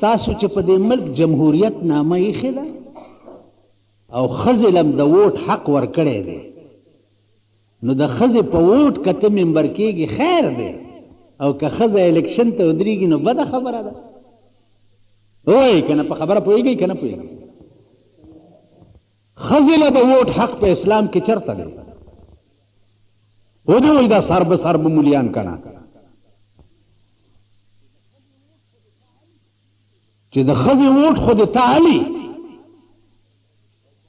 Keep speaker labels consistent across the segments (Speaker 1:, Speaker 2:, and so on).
Speaker 1: تاسو چې په دې ملک جمهوریت نامه ایښې ده او ښځې لم د ووټ حق ورکړی دی، نو د ښځې په ووټ که ته ممبر کېږي خیر دی، او که ښځه الیکشن ته ودرېږي نو بده خبره ده. وایي که نه په خبره پوهېږئ که نه پوهېږئ؟ ښځې له د ووټ حق په اسلام کې چېرته دی؟ ودې وایي دا سربه سربه مولیان که نه چې د ښځې ووټ خو د تا علي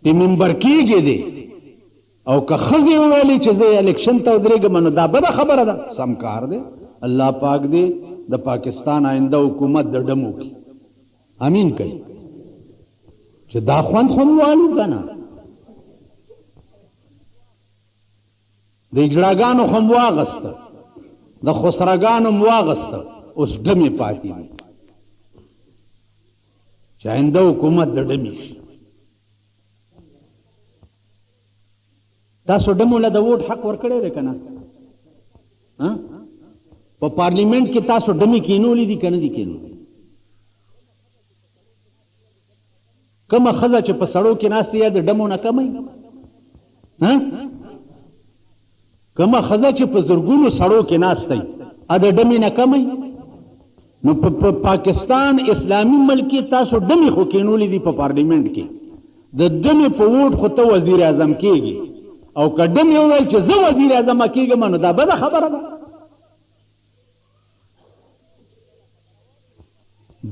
Speaker 1: د ممبر کېږي دی، او که ښځې وویلې چې زه الیکشن ته ودرېږم نو دا بده خبره ده. سم کار دی. الله پاک دې د پاکستان آینده حکومت د ډمو کړي، امین کوي چې دا خوند خو مو والو که نه. د اجراګانو خو مو واغسته، د خسرګانو مو واغسته، اوس ډمې پاتې دي چې آینده حکومت د ډمې شي. تاسو ډمو له د ووټ حق ورکړی دی که نه؟ په پارلیمنټ کې تاسو ډمې کینولې دي که نه دي کینولې؟ کومه ښځه چې په سړو کې ناستې یا د ډمو نه کمئ؟ کومه ښځه چې په زرګونو سړو کې ناستئ ا د ډمې نه کمئ؟ نو په پاکستان اسلامي ملک کې تاسو ډمې خو کینولې دي په پارلیمنټ کې، د ډمې په ووټ خو ته وزیر اعظم کېږي، او که ډمې وویل چې زه وزیر اعظم کېږم نو دا بده خبره ده.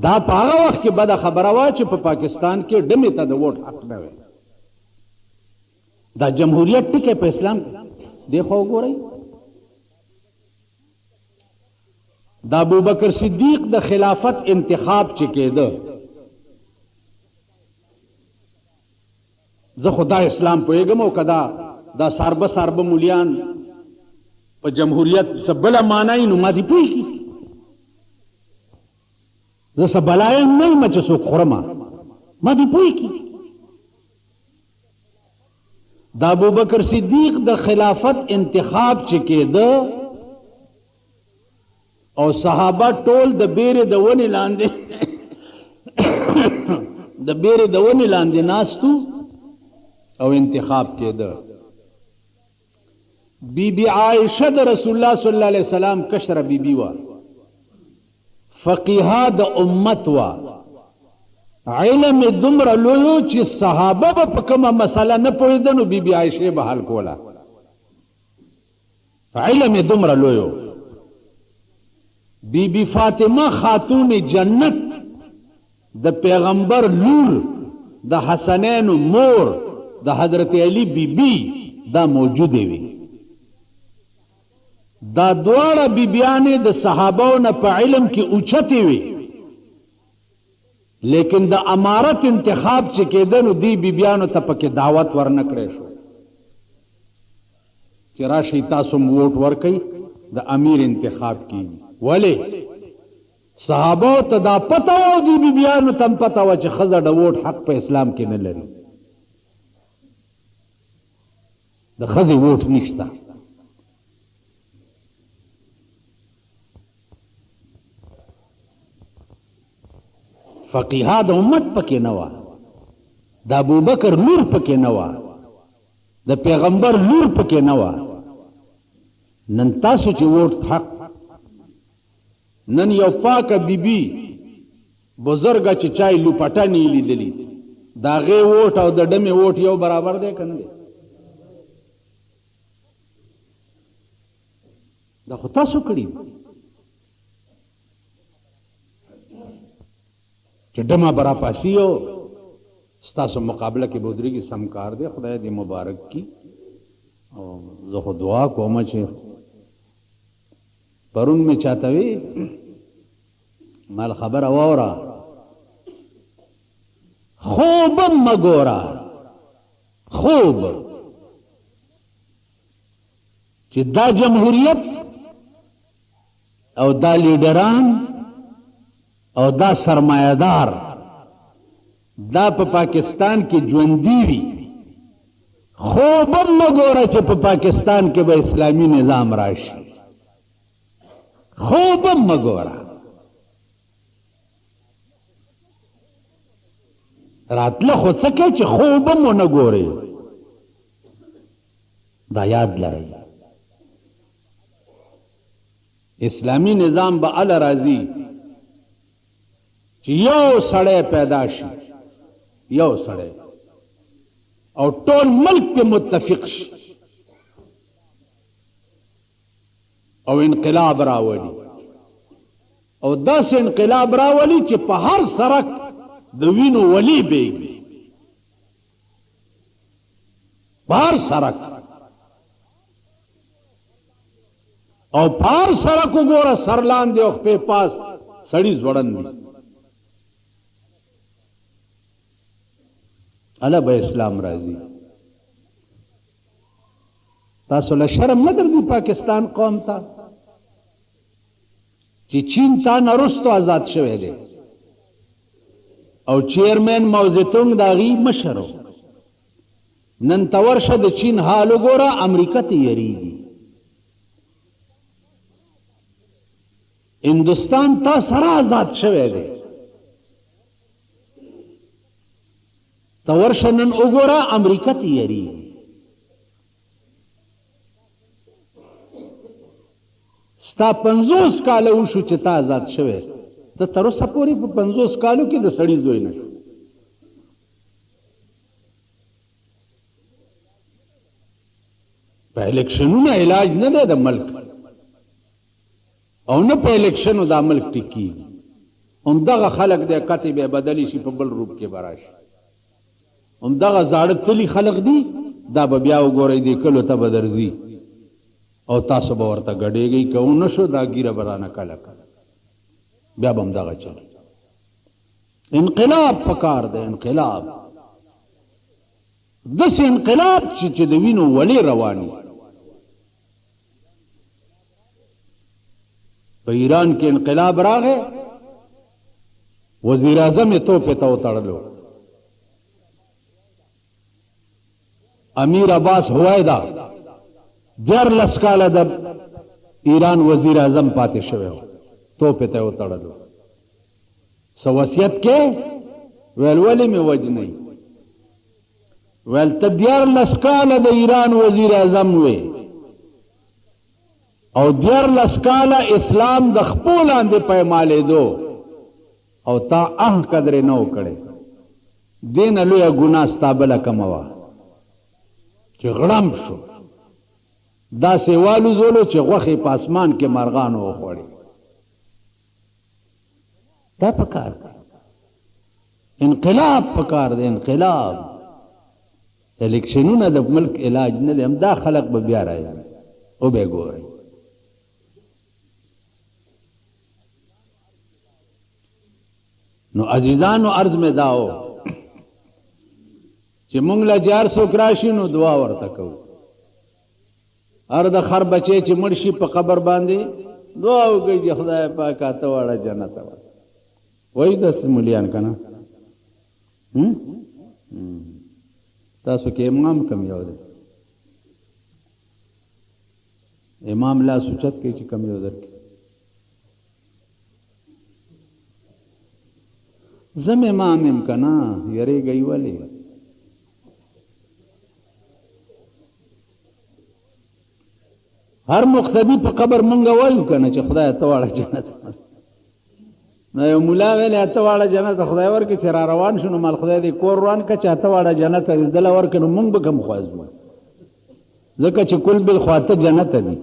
Speaker 1: دا په هغه وخت کې بده خبره وه چې په پاکستان کې ډمې ته د ووټ حق نه وی. دا جمهوریت ټکی په اسلام کې دی. خو وګورئ د ابوبکر صدیق د خلافت انتخاب چې کېده، زه خو دا اسلام پوهېږم، او که دا ساربه ساربه مولیان په جمهوریت څه بله معنی نو ما دې پوهېږي. زه څه بلایم نه یم چې څوک خورمه، ما دې پوهېږي. د ابوبکر صدیق د خلافت انتخاب چې کېده او صحابه ټول د بیرې د ونې لاندې د بیرې د ونې لاندې ناستو او انتخاب کېده. بی بی عائشه د رسول الله صلی الله علیه وسلم کشره بی بی وه، فقیها د امت وه، علم دومره لوی چې صحابه به په کومه مسله نه پوهېده نو بی بی عائشه به حل کوله. علم دومره لوی. بی بی فاطمه خاتون جنت د پیغمبر لور، د حسنین مور، د حضرت علی بی بی دا موجوده وي. دا دواړه بیبیانې د صحابو نه په علم کې اوچتې وي، لیکن د امارت انتخاب چې کېده نو دی بیبیانو ته پکې دعوت ورنه کړی شو چې راشئ تاسو م ووټ ورکئ، د امیر انتخاب کېږي. ولې؟ صحابو ته دا پته وه او دی بیبیانو ته هم پته وه چې ښځه د ووټ حق په اسلام کې نه لري، د ښځې ووټ نشته. فقیها د امت پکې نه وه، د ابوبکر لور پکې نه وه، د پیغمبر لور پکې نه وه. نن تاسو چې ووټ حق، نن یو پاکه بیبي بزرګه چې چای لوپټنې لیدلي، د هغې ووټ او د ډمې ووټ یو برابر دی که نه دی؟ دا خو تاسو کړي چې ډمه به راپاسي او ستاسو مقابله کې به ودرېږي. سم کار دی، خدای دې مبارک کي. او زه خو دعا کوم چې پرون مې چاته وی مال خبره واوره، خوب مه ګوره، خوب چې دا جمهوریت او دا لیډران او دا سرمایه‌دار دا په پاکستان کې ژوندي وي. خوب مه ګوره چې په پاکستان کې به اسلامي نظام راشي، خوب مه ګوره. راتله خو څه کوي چې خوب هم ونه ګورئ. دا یاد لرئ. اسلامی نظام به اله راځي چې یو سړی پیدا شي، یو سړی، او ټول ملک پہ متفق شي او انقلاب راولي، او داسې انقلاب راولي چې په هر سرک د وینو ولی بیږي، په هر سرک، او په هر سرک وګوره سر لاندې او خپې پاس سړي ځوړند دي. اله به اسلام راځي. تاسو له شرم نه درځي پاکستان قوم ته چې چین تا نه وروسته آزاد شوی دی او چیرمین موزتونګ د هغې مشر و. نن ته ورشه د چین حال وګوره، امریکا ته یریږي. هندوستان تا سره آزاد شوی دی، ته ورشه نن وګوره امریکا ته یریږي. ستا 50 کاله وشو چې تا آزاد شوی، ته تر اوسه پورې په 50 کالو کې د سړي زوی نه شو. په الیکشنونو علاج نه دی د ملک، او نه په الیکشنو دا ملک ټیکېږي. همدغه خلک دی کتې به بدلی شي په بل روپ کې به راشي. همدغه زاړه تلي خلق دي، دا به بیا وګورئ دې کلو ته به درځي او تاسو به ورته ګډېږئ. که ونه شو دا ګیره به رانه کله کله بیا به همدغه چل. انقلاب پکار دی، انقلاب، داسې انقلاب چې د وینو ولې رواني. په ایران کې انقلاب راغی، وزیر اعظم یې توپې ته وتړلو. امیر عباس هویدا 14 کاله د ایران وزیر اعظم پاتې شوی و، توپې ته یې وتړلو. څه وصیت کې ویل ولې مې وجنئ؟ ویل ته 14 کاله د ایران وزیر اعظم وې او 14 کاله اسلام د خپو لاندې پیمالېدو او تا قدرې نه و کړې. دې نه لویه ګناه ستا بله کومه وه چې غړم شو، داسې والوزولو چې غوښې په اسمان کې مرغانو وخوړې. دا پکار دی، انقلاب پکار دی، انقلاب. الیکشنونه د ملک علاج نه دی، همدا خلق به بیا راځي او به ګورئ. نو عزیزانو عرض مې داو چې مونږ له چې هر څوک راشي نو دعا ورته کوو. هر د خر بچی چې مړ شي په قبر باندې دعا وکړئ چې خدای پاک اته واړه جنت ورکړي. وایي داسې مولیان که نه؟ تاسو کې امام کم یو دی؟ امام لاس اوچت کوي چې کم یو درکړي. زم امام یم که نه؟ یریږئ ولې؟ هر مقتدی په قبر مونږ وایو که نه چې خدای ته واړه جنت ورکړي. نو یو ملا ویلی اته واړه جنت خدای ورکړي، چې را روان شو نو مال خدای دې کور روان که چې اته واړه جنت دې دله ورکړي، نو مونږ به کوم خوازو؟ ځکه چې کل بل خو اته جنت دي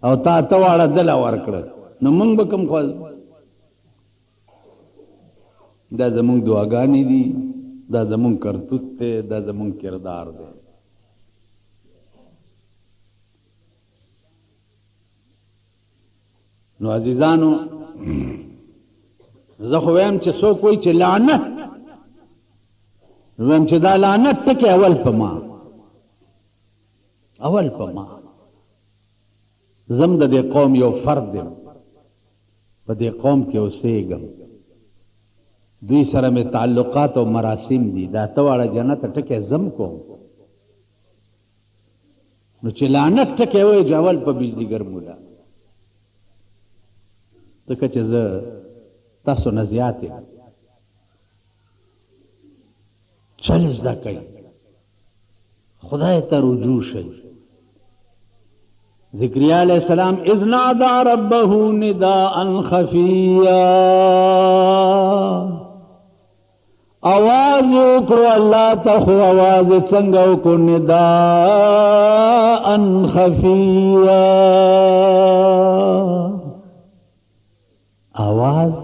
Speaker 1: او تا اته واړه دله ورکړه، نو مونږ به کوم خوازو؟ دا زمونږ دعاګانې دي، دا زمونږ کرتوت دی، دا زمونږ کردار دی. نو عزیزانو زه خو ویم چې څوک وایي چې لعنت، ویم چې دا لعنت ټکی اول په ما، اول په ما. زم د دې قوم یو فرد یم، په دې قوم کې اوسېږم، دوی سره مې تعلقات او مراسم دي. دا اته واړه جنت ټکی زم کوم. نو چې لعنت ټکی وایي چې اول په بجلیګر مولا، ځکه چې زه تاسو نه زیات یم. چل زده کوي خدای ته رجوع شي. ذکریا علیہ السلام اذ نادى ربه نداء خفیا آواز وکړو الله ته خو آواز څنګه وکړو نداء خفیا آواز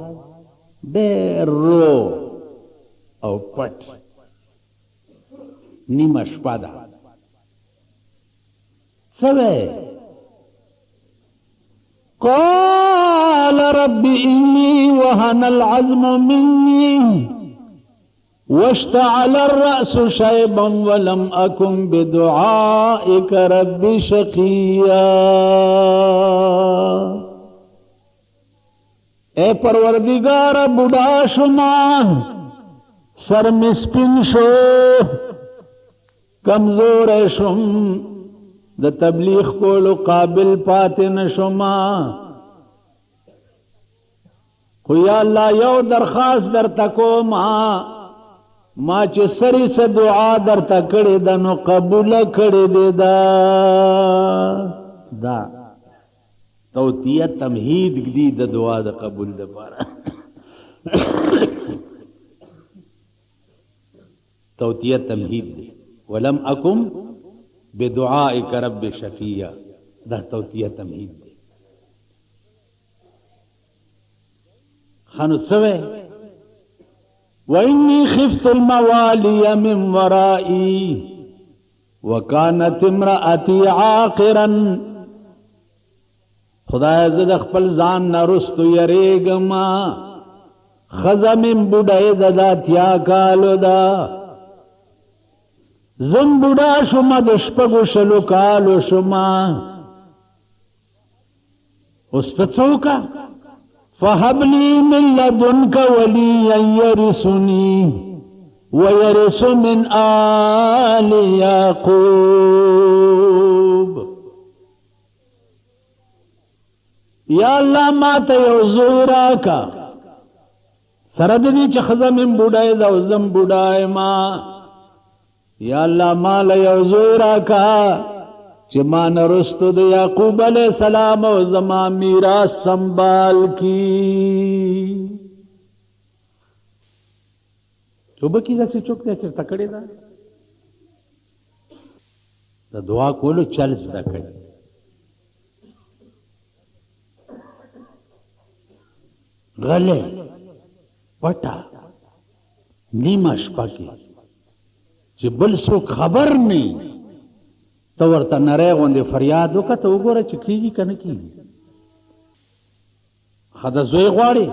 Speaker 1: ډېر رو او پټ نیمه شپه ده څه قال رب إني وهن العظم مني واشتعل الرأس شيبا ولم أكن بدعائك رب شقيا. اے پروردگار بوڑھا شما سر مسپن شو کمزور شم د تبلیغ کولو قابل پاتې نشما خو یا الله یو درخواست درته کوم ما چې سری څه دعا درته کړې ده نو قبوله کړې دې دا توتیه تمهید ږدي د دعا د قبول دپاره توتیه تمهید دی ولم اکم بدعائک رب شقیا دا توتیه تمهید دی. خانو سوے وإني خفت الموالي من ورائي وكانت امرأتي عاقرا خدای زه د خپل ځان نه رستو یریږم ښځه مې بوډۍ ده دا اتیا کالو ده زم بوډا شومه د شپږو شلو کالو شومه اوس ته څه وکړه فهب لي من لدنك وليا يرثني ويرث من آل يعقوب. یا الله ما ته یو زوی راکا سره د دې چې ښځه مې بوډۍ ده او زم بوډا یما یا الله ما له یو زوی راکا چې ما نه رستو د یعقوب علیه السلام او زما میراث سنبال کی. توبه کې داسې څوک دی چېرته کړې ده د دعا کولو چل زده کړي. غلې پټه نیمه شپه کې چې بل څوک خبر نه ته ورته نری غوندې فریاد وکړه ته وګوره چې کېږي که نه کېږي. ښه د زوی غواړې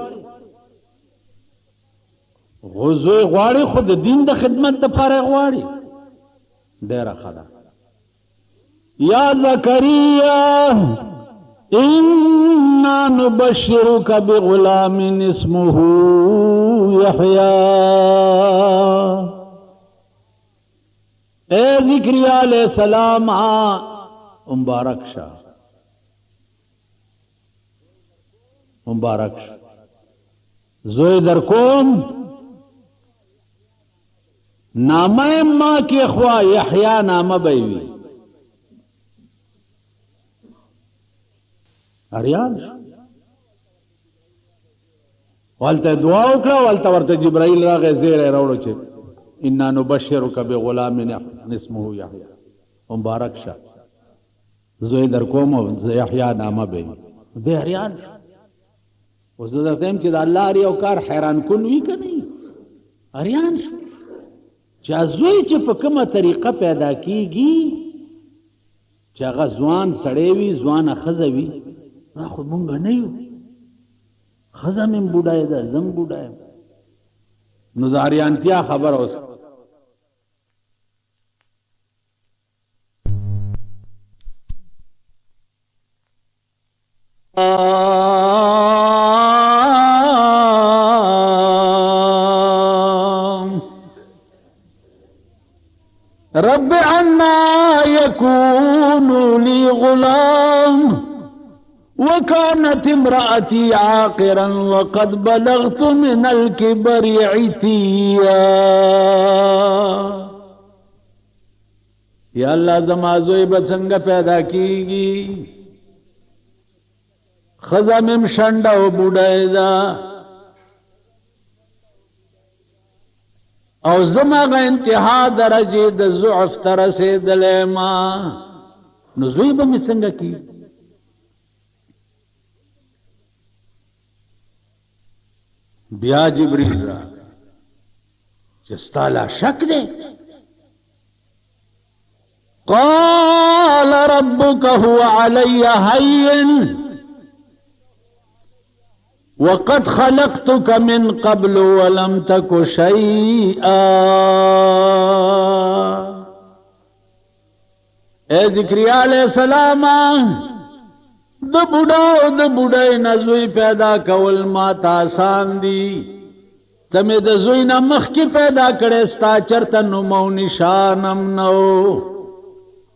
Speaker 1: زوی غواړې خو د دین د خدمت دپاره یې غواړې ډېره ښه ده. یا زکریا انا نبشرك بغلام اسمه يحيى. اے ذکریا علیہ السلام مبارک شاہ مبارک شاہ زوی در کوم نامه ما کی خوا یحیی نامه بیوی اریان والته دعا وکړه والته ورته جبرائیل راغی زیره راوړو چې انا نبشرك بغلام اسمه يحيى مبارک شه زوی در کوم او یحیی نامه به دې اریان اوس زه درته چې د الله لري او کار حیران کن وی کني اریان چې زوی چې په کومه طریقه پیدا کیږي چې هغه ځوان سړی وي ځوانه ښځه وي خو مونږ نه یو ښځه مې بوډای ده زم بوډای نو د اریانتیا خبر اوس رب انا يكون لي غلام وكانت امرأتي عاقرا وقد بلغت من الكبر عتيا. یا اللہ زما زوی به څنګه پیدا کیږي، ښځه مې شنډه او بوډۍ ده او زما غ انتها درجه د ضعف ته رسېدلی ما، نو زوی به مې څنګه کیږي؟ بیا جبریل را چې ستا لا شک دی؟ قال ربك هو علي هين وقد خلقتك من قبل ولم تك شيئا. اے ذکریا علیہ السلام، د بوډا او د بوډۍ نه زوی پیدا کول ما ته آسان دي، ته مې د زوی نه مخکې پیدا کړی، ستا چرته نوم او نشانم نه و،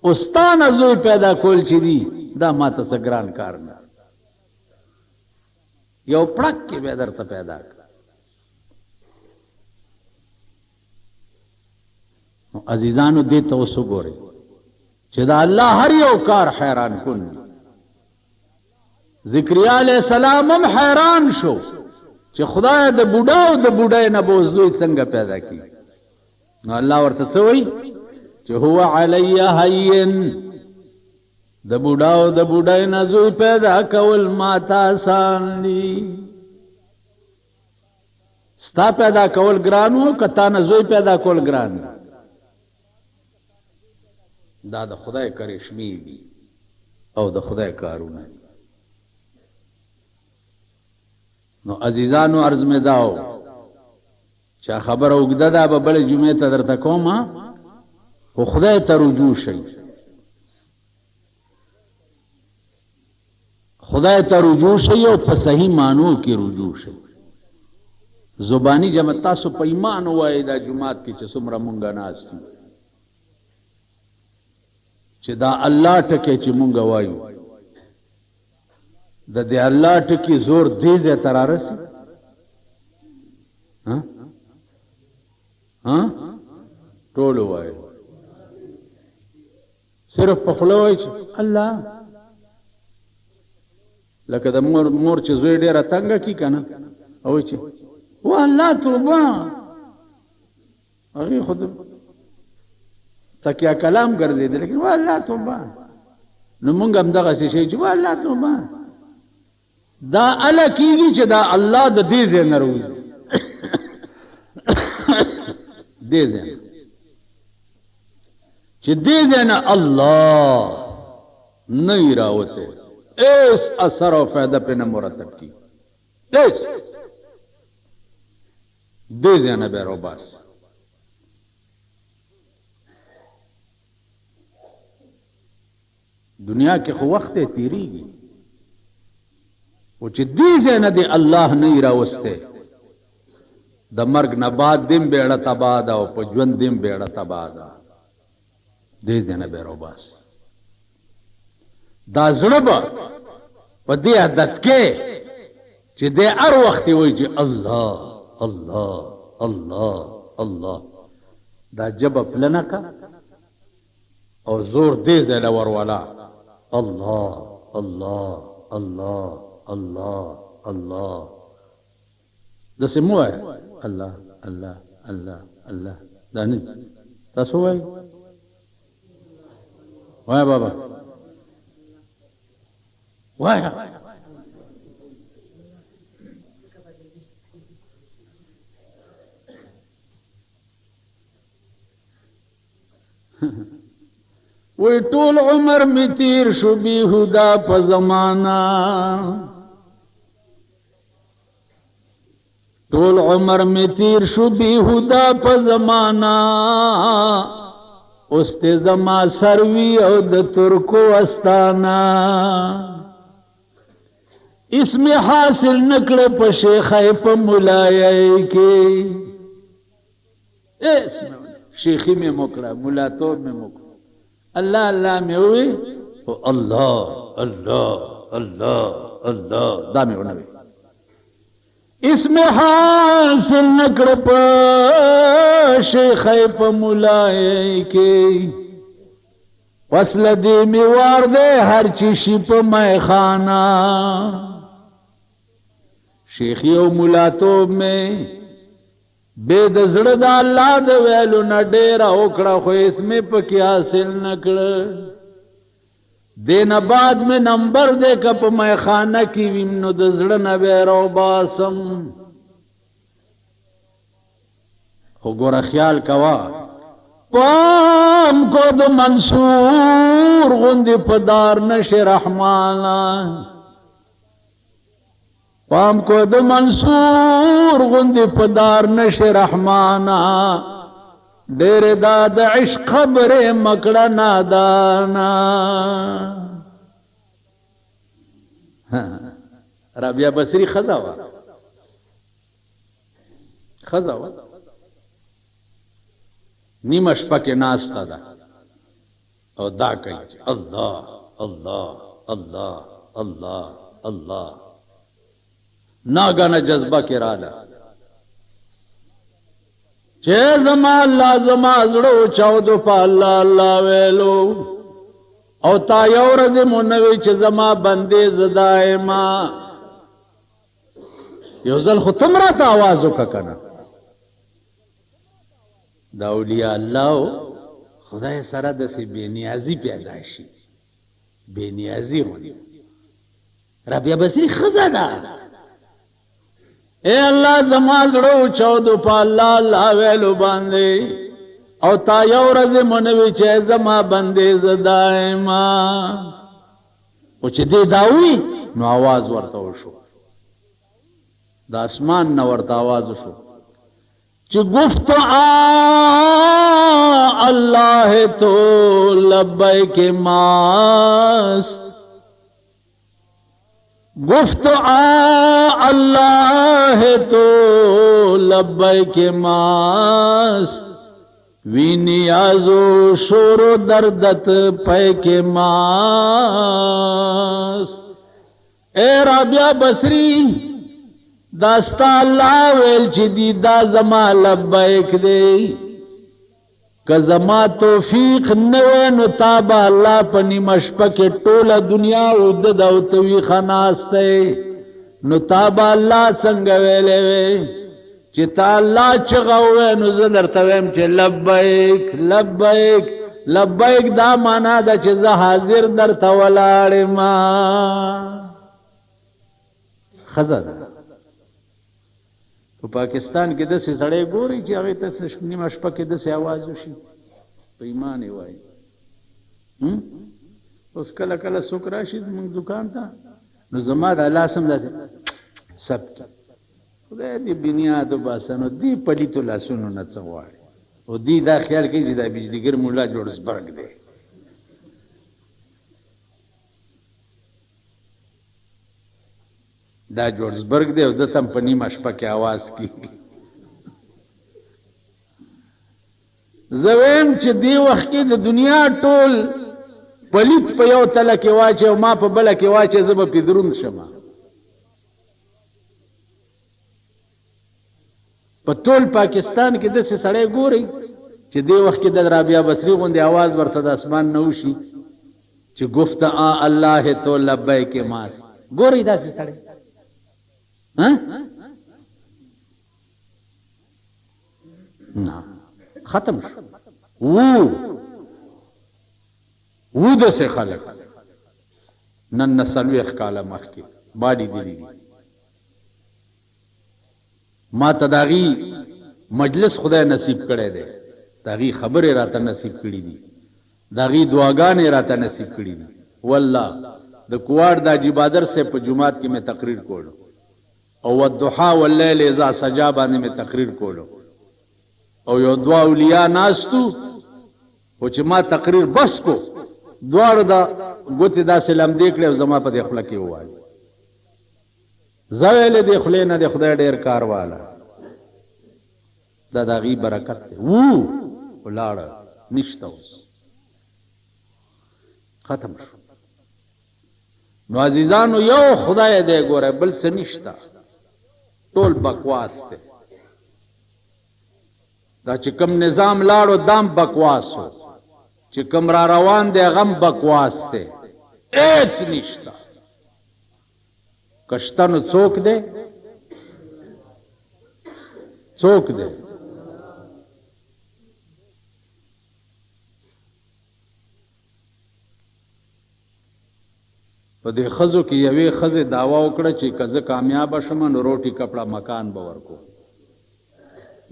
Speaker 1: او ستا نه زوی پیدا کول چې دي دا ما ته څه ګران کار نه، یو پړک کې به درته پیدا کړه. نو عزیزانو دې ته اوس وګورئ چې دا الله هر یو کار حیران کن دی. ذکریا علیہ السلام هم حیران شو چې خدای د بوډا او د بوډۍ نه به زوی څنګه پیدا کی. نو الله ورته څه وایي چې هو علی هین، د بوډا او د بوډۍ نه زوی پیدا کول ما ته آسان دي، ستا پیدا کول ګران و که تا نه زوی پیدا کول ګران دی؟ دا د خدای کرشمې دي او د خدای کارونه دي. نو عزیزانو عرض مې دا و چې خبره اوږده ده، به بلې جمعې ته درته کوم، خو خدای ته رجوع شئ، خدای ته رجوع شئ او په صحیح معنو کې رجوع شئ. زبانی جمع تاسو په ایمان ووایئ دا جمعات کې چې څومره مونږ ناست یو، چې دا الله ټکی چې مونږ وایو د دې الله ټکی زور دې ځای ته رارسي. ټول وایو، صرف په خوله وایي چې الله، لکه د مور چې زوی ډېره تنګه کي که نه، او چې و الله توبه، هغې خود تکیه کلام ګرځېده، لیکن و الله توبه. نو مونږ هم دغسې شی چې و الله توبه، دا اله کېږي چې دا الله د دې ځای نه راوځي، دې ځای نه چې دې ځای نه الله نه یې راوتی، ایس اثر او فایده پرې نه مرتب کېږي، ایس دې ځای نه به یې راوباسي. دنیا کې خو وخت یې تېرېږي، او چې دې ځای نه دې الله نه یې راوستی، د مرګ نه بعد دیم بیړه تباه ده او په ژوند دیم بیړه تباه ده، دې ځای نه به یې راوباسي. دا زړه به په دې عادت کې چې دې هر وخت وایي چې الله الله الله الله، دا ژبه پلنه که او زور دې ځای له ورواله الله الله الله الله الله، داسې مه وایه الله الله الله الله، دا نه تاسو وایئ، وایه بابا وایه. وی ټول عمر می تیر شو بی هدا په زمانہ، ټول عمر می تیر شو بی هدا په زمانہ، اوس ته زما سروي او د ترکو استانا، اسم حاصل نکړه په شیخای په مولای کې، اسم شیخی میں مکڑا ملا تو میں مکڑا، اللہ اللہ میں ہوئے اللہ اللہ اللہ اللہ دا میں ونوی اس میں حاصل نکڑ پا شیخ پا ملائے کے وصل دی میوار دے ہر چیشی پا میں خانہ شیخی و ملاتوب میں بے د زړه د الله د ویلو نه ډیره وکړه خو اس میں پکې حاصل نه کړه دین بعد میں نمبر دے کپ میں خانہ کی ویم نو د زړه نه به رو باسم خو ګوره خیال کوا پام کو د منصور غوندې پدار نشه رحمانا پام کو د منصور غندی پدار نش رحمانا ډېر دا د عشق خبره مکړه نادانا رابعه بصری خزا وا نیمه شپه کې ناسته ده او دا کوي الله الله الله الله الله ناگانا جذبہ کے رالا چھے زما اللہ زما زڑو چاودو پا اللہ اللہ ویلو او تا یو رضی منوی چھے زما بندے زدائے ما یو ذل ختم رات آوازو کا کنا دا اولیاء اللہ خدای سرہ دسی بے نیازی پیداشی بے نیازی ہونی رابعه بصری خزا دا اے اللہ زما زڑو چودو پا اللہ اللہ ویلو باندے او تا یو رضی منوی چے زما بندے زدائے ما او چے دے داوی نو آواز ورطاو شو دا اسمان نو ورطا آواز شو چے گفت اللہ تو لبیک ماست گفت اللہ تو لبیک ماست وی نیازو شور و دردت پیک ماست اے رابعه بصری داستا اللہ ویل چی دی دا زما لبیک دے کہ زما توفیق نوے نو تابا اللہ پنی مشپک ٹولا دنیا اودد او توی خناستے نو تابا اللہ سنگویلے وے چی تا اللہ چغوے نو زدر تویم چی لبیک لبیک لبیک دا مانا دا چی زا حاضر در تولار ما خزد تو پاکستان کې داسې سړی ګوري چې هغې ته نیمه شپه کې داسې آواز وشي په ایمان یې وایي اوس کله کله څوک راشي زموږ دکان ته نو زما د لاسم داسې ثبت خدای دې بنیاد وباسه نو دې پلیتو لاسونو نه څه غواړي او دې دا خیال کوي چې دا بجلیګر مولا جوړسبرګ دی دا جورجبرگ دے او دتم پا نیم اشپا کی آواز کی زویم چی دی وقت کی دی دنیا ٹول پلیت پا یو تلا کی واچے او ما پا بلا کی واچے زبا پی درون شما پا طول پاکستان کی دسی سڑے گوری چی دی وقت کی دی رابعه بصری غندی آواز ورطا دا اسمان نوشی چی گفت اللہ تو لبیک ماست گوری دا سی سڑے نا ختم وہ دسے خلق نن نسلویخ کالا مخ کی باڑی دیلی دی ما تداغی مجلس خدای نصیب کرے دے داغی خبر راتا نصیب کری دی داغی دعاگان راتا نصیب کری دی واللہ دا کوار دا جبادر سے پا جماعت کی میں تقریر کولو او والضحا واللیل اذا سجا باندې میں تقریر کولو او یو دعا اولیاء ناستو او چې ما تقریر بس کو دوار دا گوتی دا سلام دیکھ لے زما پا دیخلا کی ہوای زویل دیکھ لے نا دیکھ دے دیر کار والا دا داغی برکت دے وو لارا نشتا اس ختم شو نو عزیزانو یو خدای دی ګوره بل څه نشته ټول بکواس دی دا چې کوم نظام لاړو دام بکواس و چې کوم را روان دی هغه هم بکواس دی هیڅ نشته کشته نو څوک دی څوک دی په دې ښځو کې یوې ښځې دعوا وکړه چې که زه کامیابه شم نو روټي کپړه مکان به ورکو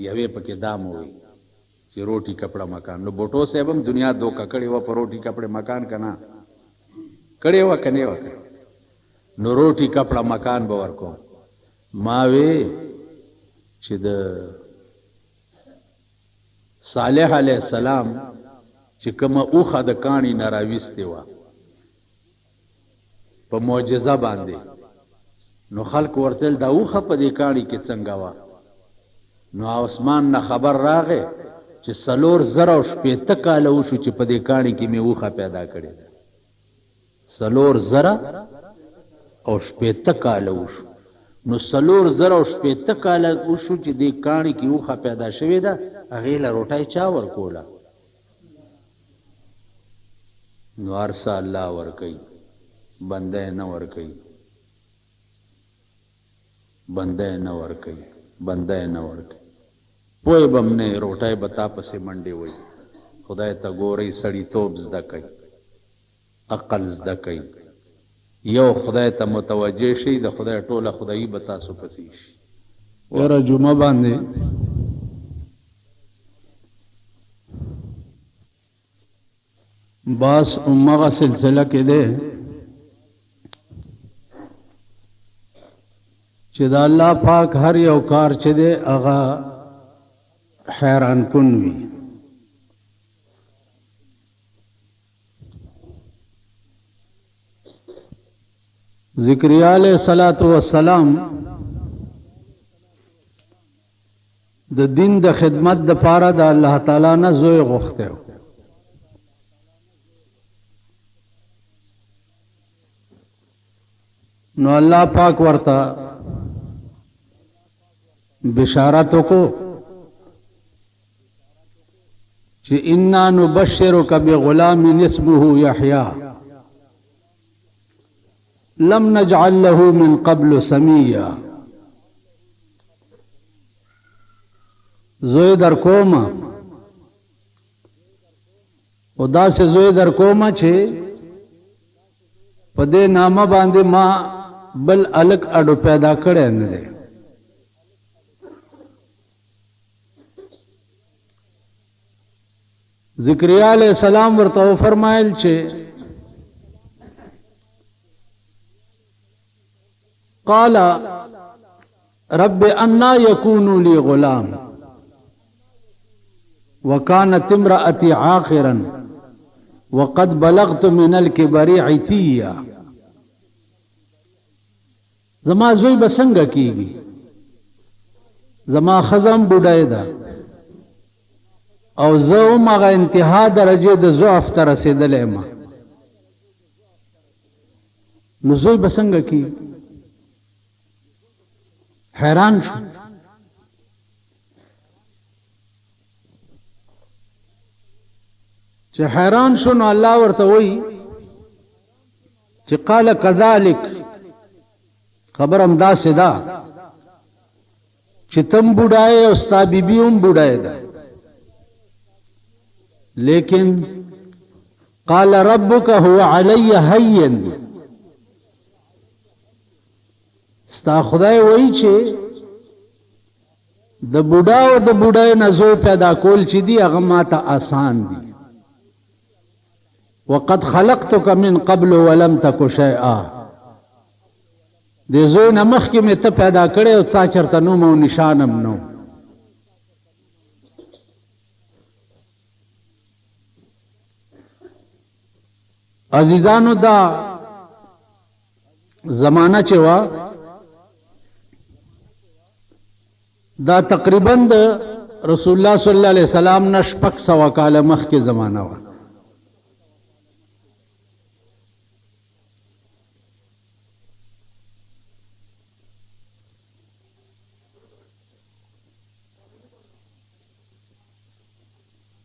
Speaker 1: یوې پکې دا ووی چې روټي کپړه مکان نو بوټو صاحب هم دنیا دوکه کړې وه په روټي کپړې مکان که نه کړې وه که نه وه نو روټي کپړه مکان به ورکو ما وی چې د صالح علیه السلام چې کومه اوښه د کاڼي نه راویستې وه په معجزه باندې نو خلق ورتل دا اوخه په دې کاڼي کې څنګه وه نو اسمان نه خبر راغی چې 4,000 کاله وشو چې په دې کاڼي کې مې اوخه پیدا کړې ده 4,000 کاله وشو نو 4,000 کاله وشو چې دې کاڼي کې اوخه پیدا شوې ده هغې له روټۍ چا ورکوله نو هر څه الله ورکوي بنده نه ورکوي بنده نه ورکوي بنده نه ورکوي پوی بم نه روټۍ به تا پسې منډې وي خدای ته ګورئ سړیتوب زده کوي عقل زده کوي یو خدای ته متوجه شي د خدای ټوله خدایي به تاسو پسې شي یاره جمعه باندې بس امغه سلسله کې ده چې د الله پاک هر یو کار چې دی هغه حیران کن وي ذکریا علیہ الصلوۃ والسلام د دین د خدمت د پاره د الله تعالی نه زوی غوښته نو الله پاک ورته بشارت کو چې انا نبشرک بغلام اسمه یحیی لم نجعل له من قبل سمیا زوی در کوما او داسې زوی در کوما چې په دې نامه باندې ما بل الګ اډو پیدا کړی نه دی ذکریا علیہ السلام ورته فرمایل چې قال رب انا يكون لي غلام وكانت امرأتي عاقرا وقد بلغت من الكبر عتيا زما زوی بسنګ کیږي زما خزم بډای ده او زه هم هغه انتها درجه د ضعف ته رسېدلی ما نو زوی به څنګه کي حیران شو چې حیران شو نو الله ورته وایي چې قال كذلك خبر هم داسې ده چې تم بوډای او ستا بیبي هم بوډای ده لیکن قال ربك هو علي هين ستا خدای وایي چې د بوډا او د بوډای نه زوی پیدا کول چې دي هغه ماته آسان دي وقد خلقتك من قبل ولم تك شيئا دې زوی نه مخکې مې ته پیدا کړی او تا چېرته نوم او نشانم نو عزیزانو دا زمانہ چې وا دا تقریبا د رسول الله صلی الله علیه وسلم نه 600 کاله مخکې زمانہ وا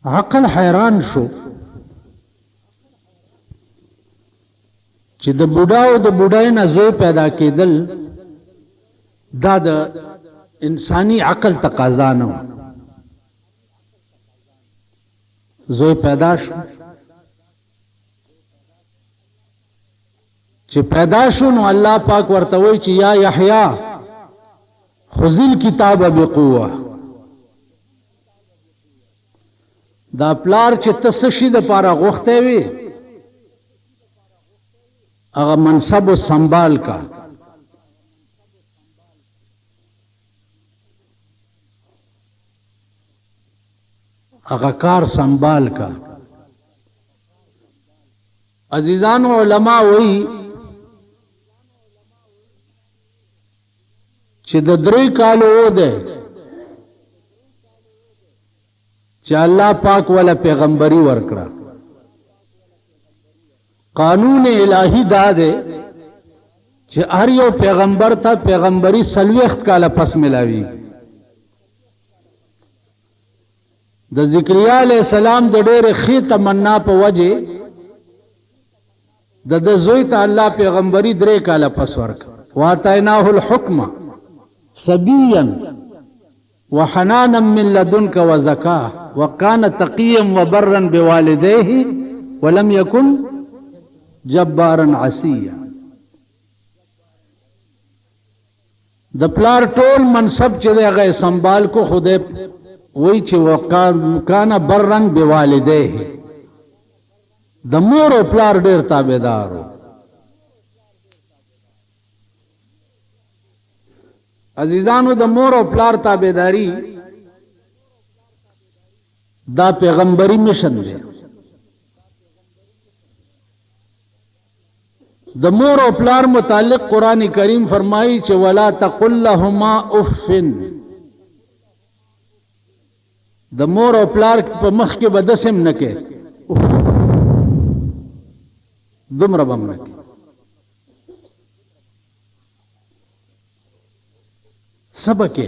Speaker 1: عقل حیران شو چې د بوډا او د بوډای نه زوی پیدا کېدل دا د انسانی عقل تقاضا نه و. زوی پیدا شو چې پیدا شو نو الله پاک ورته وایي چې یا یحیی خذ الکتاب بقوه. دا پلار چې ته څه شي دپاره غوښتی وې هغه منصب سنبال کا. هغه کار سنبال کا. عزیزانو علما وایي چې د 3 کالو و دی چې الله پاک ولا پیغمبري ورکړه. قانون الہی دا دے چې هر یو پیغمبر ته پیغمبري 40 کاله پس ملاوي. د ذکریا علیہ السلام د ډېر ښې تمنا په وجه د زوی ته الله پیغمبري 3 کاله پس ورکړه. واتیناه الحکم صبیا وحنانا من لدنك وزکاه وکان تقیا وبرا بوالديه ولم يكن جبارا عصیا. د پلار ټول منصب چې هغه سنبال کو خدای وای چې وکان برا بوالديه. د مور او پلار ډېر تابعدار. عزیزانو د مور او پلار تابعداري دا پیغمبري مشن دی. د مور او پلار متعلق قرآن کریم فرمایي چې ولا تقل لهما اف. د مور او پلار په مخ کې به دسم نه کې دومره به هم نه کې. سبکه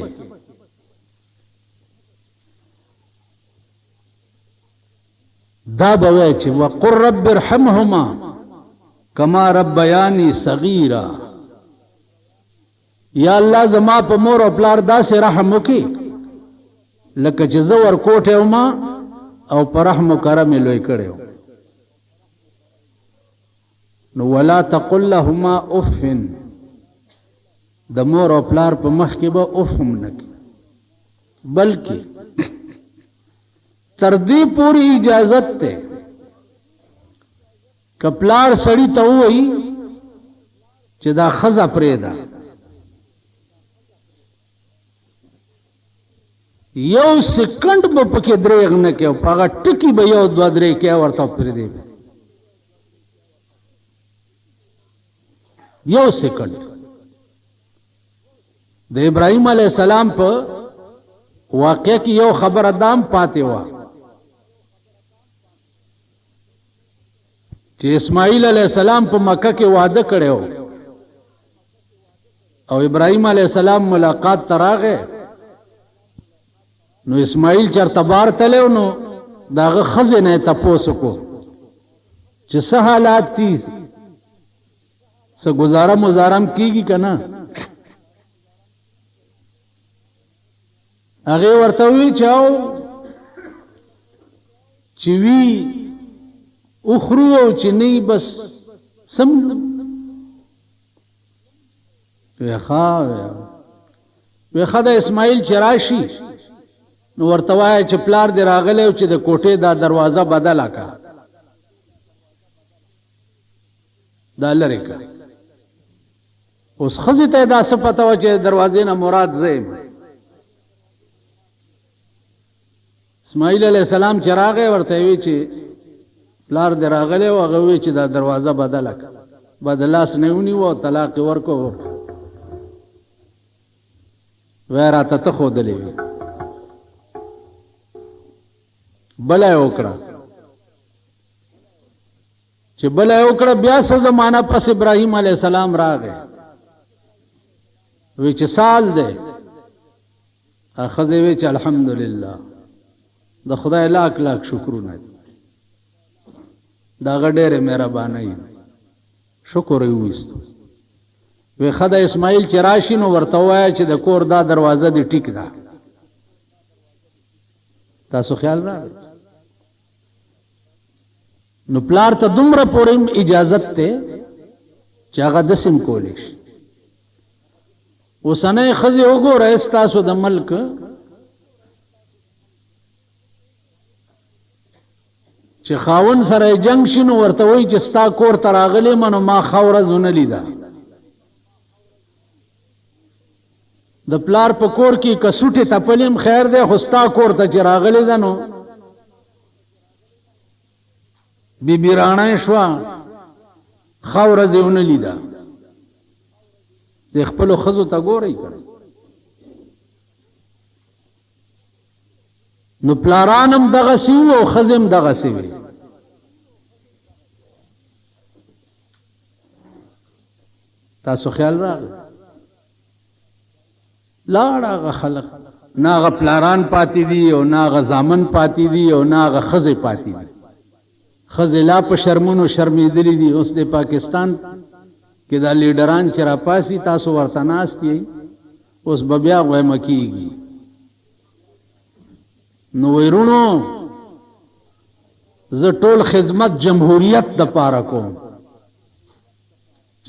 Speaker 1: دا به وایي چې وقل رب ارحمهما کما ربیانی صغیرا. یا الله زما په مور او پلار داسې رحم وکړي لکه چې زه ورکوټی وما او په رحم و کرم یې لوی کړی و. نو ولا تقل لهما اف. د مور او پلار په مخ کې به اف هم نه کړي بلکې تر دې پورې اجازت ته که پلار سړی ته ووایي چې دا ښځه پرېږده یو سکنډ به پکې درېغ نه کوي او په هغه ټکي به 1 2 3 کوي ورته پرېږدي یو سکنډ. د ابراهیم علیه السلام په واقع کې یو خبره دام پاتې وه چې اسماعیل علیه السلام په مکه کې واده کړی او ابراهیم علیه السلام ملاقات ته راغی. نو اسماعیل چرته بار تللی نو د هغه ښځې نه یې تپوس وکړو چې څه حالات دي څه ګزاره مزارم کېږي که نه. هغې ورته وویل چې او چې وي اخرو او چې نه بس سم ویخه د اسماعیل چې راشي نو ورته وایه چې پلار دې راغلی او چې د کوټې دا دروازه بدله کا دا لرې کا. اوس ښځې ته یې دا څه پته وه چې دروازې نه مراد زه یم. اسماعیل علیه السلام چې راغی ورته وی چې پلار دې راغلی او هغه وی چې دا دروازه بدله کړه. بدلاس نه ونیو او طلاق یې ورکړو. وی راته ته ښودلې وي بله یې وکړه. چې بله یې وکړه بیا څه زمانه پس ابراهیم علیه السلام راغی وی چې سال دی. ښځې وی چې الحمدلله د خدای لاک لاک شکرونه دي دا هغه ډېرې مهربانۍ شکر یې وویستو وی ښه د اسماعیل چې راشي نو ورته ووایه چې د کور دا دروازه دې ټیک ده تاسو خیال راغی نو پلار ته دومره پورې اجازت ته چې هغه داسې هم کولی شي اوسنۍ ښځې وګوره ستاسو د ملک چې خاون سره جنگ شي نو ورته وایي چې ستا کور ته راغلی یم نو ما ښه ورځ ونه لیده د پلار په کور کې که سوټې تپلې هم خیر دی خو ستا کور ته چې راغلی ده نو بیبي راڼه شوه ښه ورځ یې ونه لیده د خپلو ښځو ته ګورئ کړئ نو پلاران هم دغسې وو او ښځې هم دغسې وې تاسو خیال راغی لاړ هغه خلق نه هغه پلاران پاتې دي او نه هغه زامن پاتې دي او نه هغه ښځې پاتې دي ښځې لا په شرمونو شرمېدلي دي اوس د پاکستان کې دا لیډران چې راپاسي تاسو ورته ناست یئ اوس به بیا غویمه کېږي نو ویرونو زه ټول خدمت جمهوریت دپاره کوم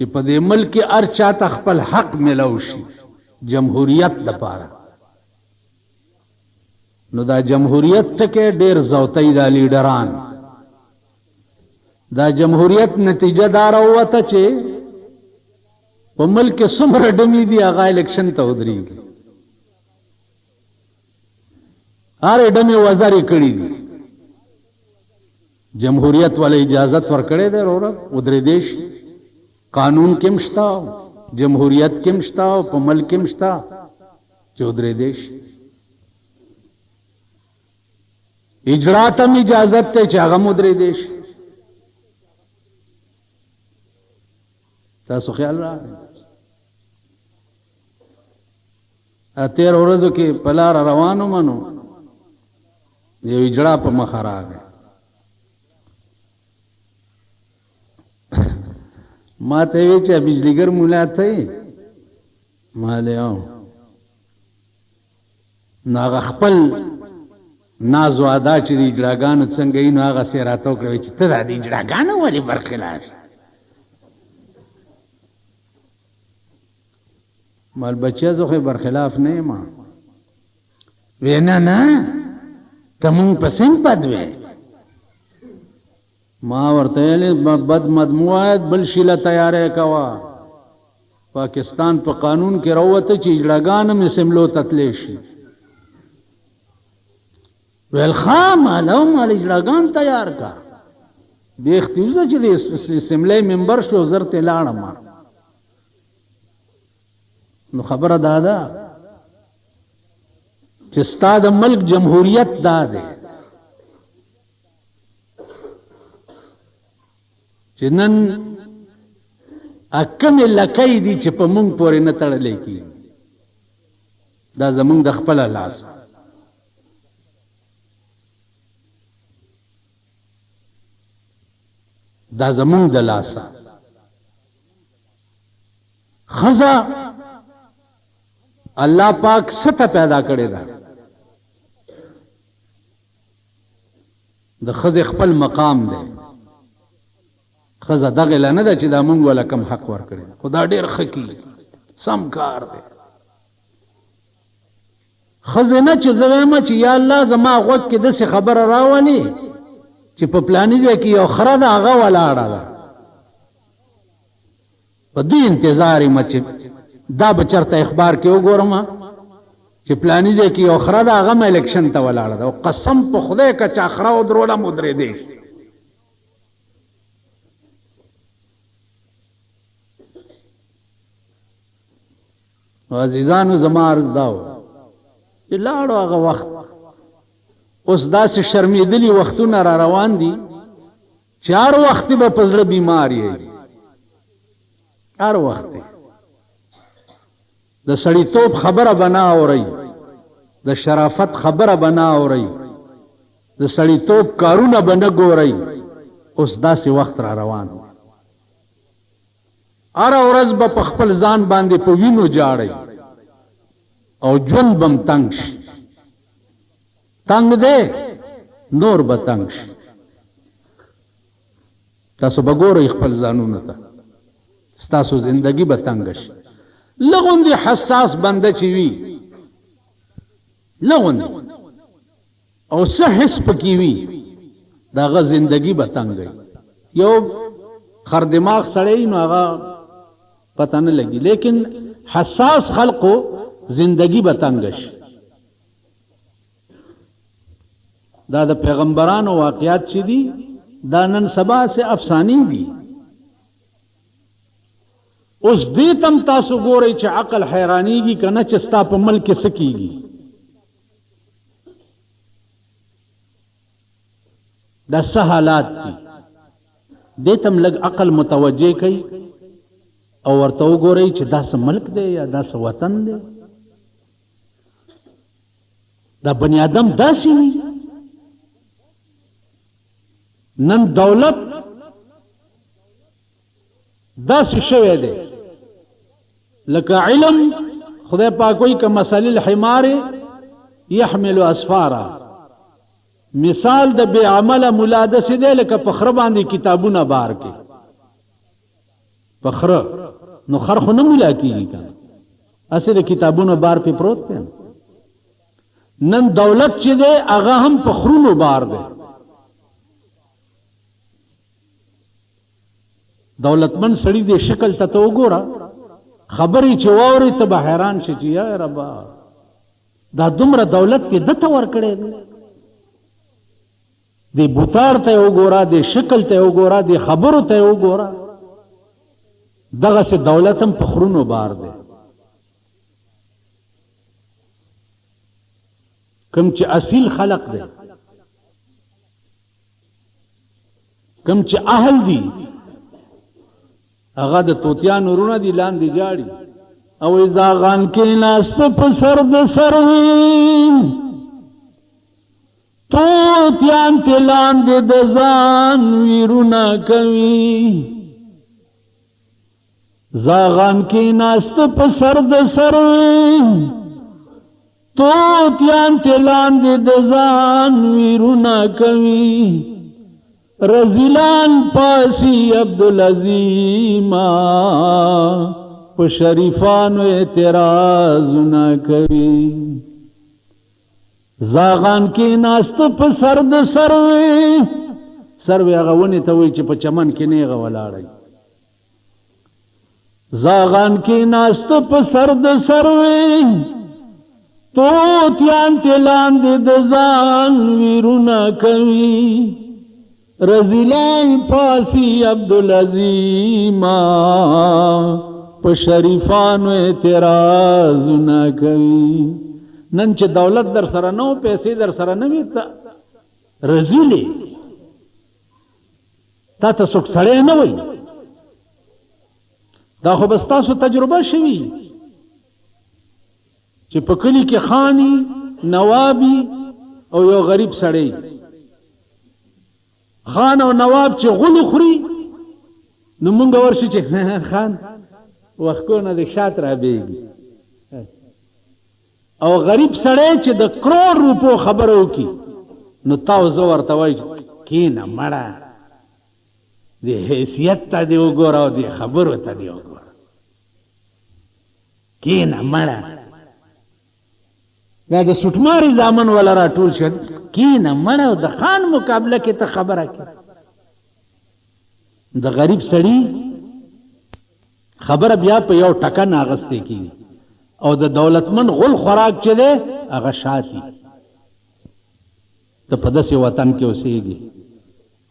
Speaker 1: چې په دې ملک کې هر چاته خپل حق میلو شي جمهوریت دپاره نو دا جمهوریت ټکی ډېر زوتی دا لیډران دا جمهوریت نتیجه دا راووته چې په ملک کې څومره ډمې دي هغه الیکشن ته ودرېږي هرې ډمې وزرې کړي دي جمهوریت والا اجازت ورکړی دی وروره ودرېدی شي قانون کې هم شته جمهوریت کې هم شته او په ملک کې هم شته چې ودرېدی شي اجرا ته هم اجازت دی چې هغه هم ودرېدی شي تاسو خیال راغی تېر ورځو کې په لاره روان وم نو یو اجړا په مخه راغی ما ته وی چې بجلیګر مولا ته ما له نو هغه خپل ناز و ادا چې د اجړاګانو څنګه یې نو هغه سې راته وکړه چې ته د اجړاګانو ولې برخلاف مال بچیا زه خو برخلاف نه یم وی نه نه ته مونږ پسې هم بد وی ما ورته ویلې بد مدموعات بل شي له تیاری کوه پاکستان په قانون کې راووته چې اجړاګان هم اسمبلو ته تللی شي ویل ښه ماله مال اجړاګان تیار کا بیختي وزه چې د اسمبلی ممبر شو زر ته لاړم نو خبره دا ده چې ستا د ملک جمهوریت دا دی چې نن کمې لکۍ دي چې په مونږ پورې نه تړلی کېږي دا زمونږ د خپله لاس دا زمونږ د لاسه ښځه الله پاک سطح پیدا کړی ده د ښځې خپل مقام دی ښځه دغه له نه ده چې دا مونږ وله کم حق ورکړی خو دا ډېر ښه کي سم کار دی ښځې نه چې زه وایم چې یا الله زما غوږ کې داسې خبره راولي چې په پلاني ځای کې یو خره ده هغه ولاړه ده په دې انتظار یم چې دا به چېرته اخبار کې وګورم چې پلاني ځای کې یو خره ده هغه م الیکشن ته ولاړه ده او قسم په خدای که چا خره ودرولم ودرېدی شي عزیزانو زما عرض دا و چې لاړو هغه وخت اوس داسې شرمېدلي وختونه را روان دي چې هر وخت به په زړه بیمار یې هر وخت د سړیتوب خبره به نه اورئ د شرافت خبره به نه اورئ د سړیتوب کارونه به نه ګورئ. اوس داسې وخت را روان و، هره ورځ به په خپل ځان باندې په وینو جاړئ او ژوند به م تنګ شي. تنګ دی نور به تنګ شي. تاسو به ګورئ خپل ځانونو ته، ستاسو زندگی به تنګ شي. لغوندې حساس بنده چې وي، لغوندې او څه حس پکې وي، د هغه زندگی به تنګ وي. یو خر دماغ سړی نو هغه پته نه لګي، لیکن حساس خلقو زندگی به تنګ شي. دا د پیغمبرانو واقعات چې دي دا نن سبا سے افسانی دي. اوس دې تم تاسو ګورئ چې عقل حیرانیږي که نه چې ستا په ملک کې څه کېږي. دا څه حالات دي، دې تم لږ عقل متوجه کوي او ورته وګورئ چې دا څه ملک دی یا دا څه وطن دی. دا بني آدم داسې وي. نن دولت داسې شوی دی لکه علم. خدای پاک وایي که مثل الحمار یحمل اسفارا، مثال د بې عمله ملا داسې دی لکه په خره باندې کتابونه بار کې. په خره نو خر خو نه ملا کېږي که هسې د کتابونو بار پې پروت دی. نن دولت چې دی هغه هم په خرونو بار دی. دولتمن سړی دې شکل ته وګوره، خبرې چې واوري ته به حیران شي چې یا ربا دا دومره دولت دې ده ته ورکړی دی. دې بوتار ته وګوره، دې شکل ته وګوره، دې خبرو ته وګوره. دغسې دولت هم په خرونو بار دی. کوم چې اصیل خلق دی، کوم چې اهل دی، هغه د توتیانو ورونه دي لاندې جاړي او زاغان کې ناسته په سر د سر وي، توتیان ته لاندې د ځان ویرونه کوي. زاغان کې ناسته په سر د سر وي، توتیان ته لاندې د ځان ویرونه کوي. رزیلان پاسی عبدالعظیما په شریفانو اعتراض نه کوي. زاغان کې ناسته په سر د سر وي، سر وي هغه ونې ته وایي چې په چمن کې نیغه ولاړی. زاغان کې ناسته په سر د سر وي، توتیان ته لاندې د ځان ویرونه کوي. رزیلان پاسی عبدالعظیما په شریفانو اعتراض نه کوي. نن چې دولت در سره نه و، پیسې در سره نه وي، ته رزیلې تا ته څوک سړی نه وایي. دا خو به ستاسو تجربه شوي چې په کلي کې خاني نوابي او یو غریب سړی. خان او نواب چې غلو خوري نو مونږ ورشي چې خان وښکونه د شات را بیږي، او غریب سړی چې د کروڑ روپو خبره وکړي نو تاو زه ورته وایي کینه مړه د حیثیت ته دې وګوره او د خبرو ته دې وګوره، کینه مړه. دا د سوټماري زامن والا راټول شو، کینه مړه او د خان مقابله کې ته خبره کې. د غریب سړي خبره بیا په یو ټکن اغستې کېږي او د دولتمن غل خوراک چې دی هغه شاتي. ته په داسې وطن کې اوسېږي،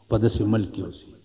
Speaker 1: په داسې ملک کې اوسېږي.